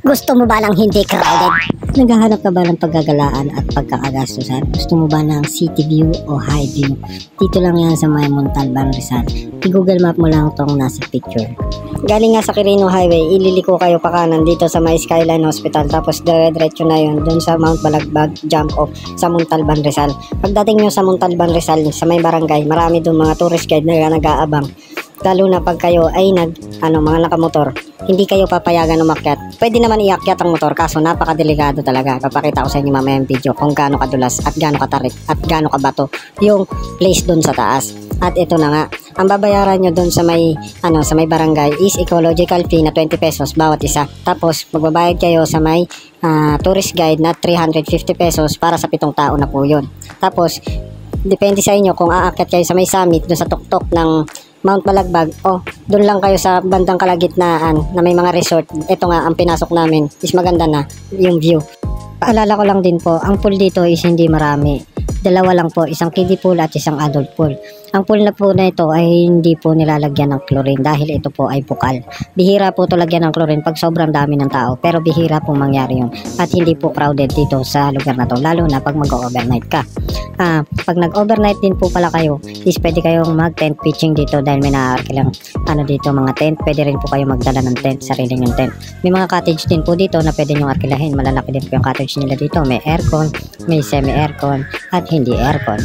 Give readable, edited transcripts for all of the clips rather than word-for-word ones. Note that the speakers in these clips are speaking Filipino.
Gusto mo ba ng hindi crowded? Naghahanap ka ba ng paggagalaan at pagkakagastusan? Gusto mo ba ng city view o high view? Dito lang yan sa may Montalban, Rizal. I-Google Map mo lang tong nasa picture. Galing nga sa Quirino Highway, ililiko kayo pa kanan dito sa may Skyline Hospital. Tapos dire-diretso na yun doon sa Mount Balagbag jump off sa Montalban, Rizal. Pagdating nyo sa Montalban, Rizal, sa may barangay, marami doon mga tourist guide na nag-aabang. Lalo na pag kayo ay mga nakamotor, hindi kayo papayagan umakyat. Pwede naman iakyat ang motor kaso napakadelikado talaga. Papakita ko sa inyo mamaya yung video kung gaano kadulas at gaano katarik at gaano kabato yung place doon sa taas. At ito na nga, ang babayaran nyo doon sa may barangay is ecological fee na 20 pesos bawat isa. Tapos magbabayad kayo sa may tourist guide na 350 pesos para sa 7 tao na po yun. Tapos depende sa inyo kung aakyat kayo sa may summit doon sa tuktok ng Mount Balagbag o doon lang kayo sa bandang kalagitnaan na may mga resort. Ito nga ang pinasok namin is maganda na yung view. Paalala ko lang din po, ang pool dito is hindi marami. Dalawa lang po, isang kiddie pool at isang adult pool. Ang pool na po na ito ay hindi po nilalagyan ng chlorine dahil ito po ay bukal. Bihira po ito lagyan ng chlorine pag sobrang dami ng tao, pero bihira po mangyari yun. At hindi po crowded dito sa lugar na to, lalo na pag mag-overnight ka. Pag nag-overnight din po pala kayo, is pwede kayong mag-tent pitching dito dahil may naaarkilang dito mga tent. Pwede rin po kayo magdala ng tent, sarili yung tent. May mga cottage din po dito na pwede nyong arkilahin. Malalaki din po yung cottage nila dito. May aircon, may semi-aircon, at hindi aircon.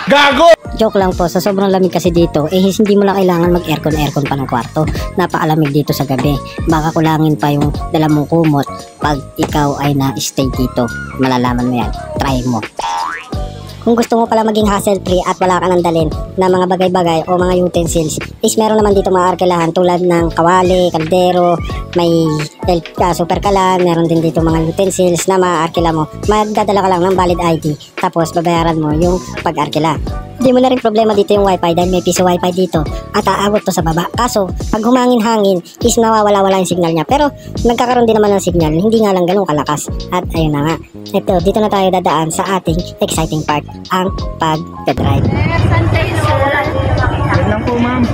Gago! Joke lang po, sa sobrang lamig kasi dito, hindi mo lang kailangan mag-aircon pa ng kwarto. Napakalamig dito sa gabi. Baka kulangin pa yung dala mong kumot pag ikaw ay na-stay dito. Malalaman mo yan. Try mo. Kung gusto mo pala maging hassle-free at wala ka nang dalhin na mga bagay-bagay o mga utensils, is meron naman dito mga arkilahan tulad ng kawali, kaldero, may super kalan, meron din dito mga utensils na maaarkila mo. Magdadala ka lang ng valid ID, tapos babayaran mo yung pag-arkila. Hindi mo na rin problema dito yung wifi dahil may piso wifi dito at aabot to sa baba. Kaso, pag humangin-hangin, is nawawala-wala yung signal niya. Pero, nagkakaroon din naman ng signal, hindi nga lang ganun kalakas. At ayun na nga. Ito, dito na tayo dadaan sa ating exciting part, ang pag-drive. Yan lang po, ma'am.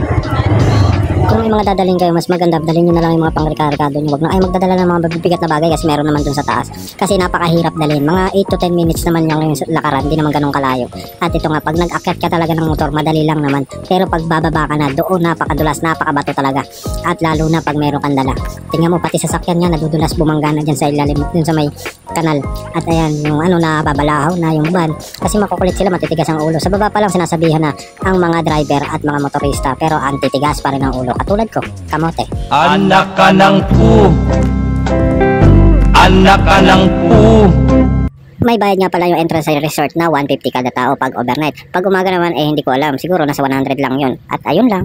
Kung may mga dadaling kayo, mas maganda dalhin nyo na lang yung mga pang-rekargado nyo. Wag na ay magdadala ng mga bibigat na bagay kasi meron naman dun sa taas. Kasi napakahirap dalhin. Mga 8 to 10 minutes naman yung lakaran, hindi naman ganun kalayo. At ito nga, pag nag-akyat ka talaga ng motor, madali lang naman. Pero pag bababa ka na, doon napakadulas, napakabato talaga. At lalo na pag meron kang dala. Tingnan mo, pati sasakyan niya, nadudulas, bumangga na dyan sa ilalim, dun sa may kanal. At ayan, yung nababalahaw na yung van. Kasi makukulit sila, matitigas ang ulo. Sa baba pa lang sinasabihan na ang mga driver at mga motorista, pero ang titigas pa rin ang ulo. Katulad ko, kamote. Anak ka ng pu. Anak ka ng pu. May bayad nga pala yung entrance sa resort na 150 kada tao pag overnight. Pag umaga naman hindi ko alam. Siguro nasa 100 lang yun. At ayun lang.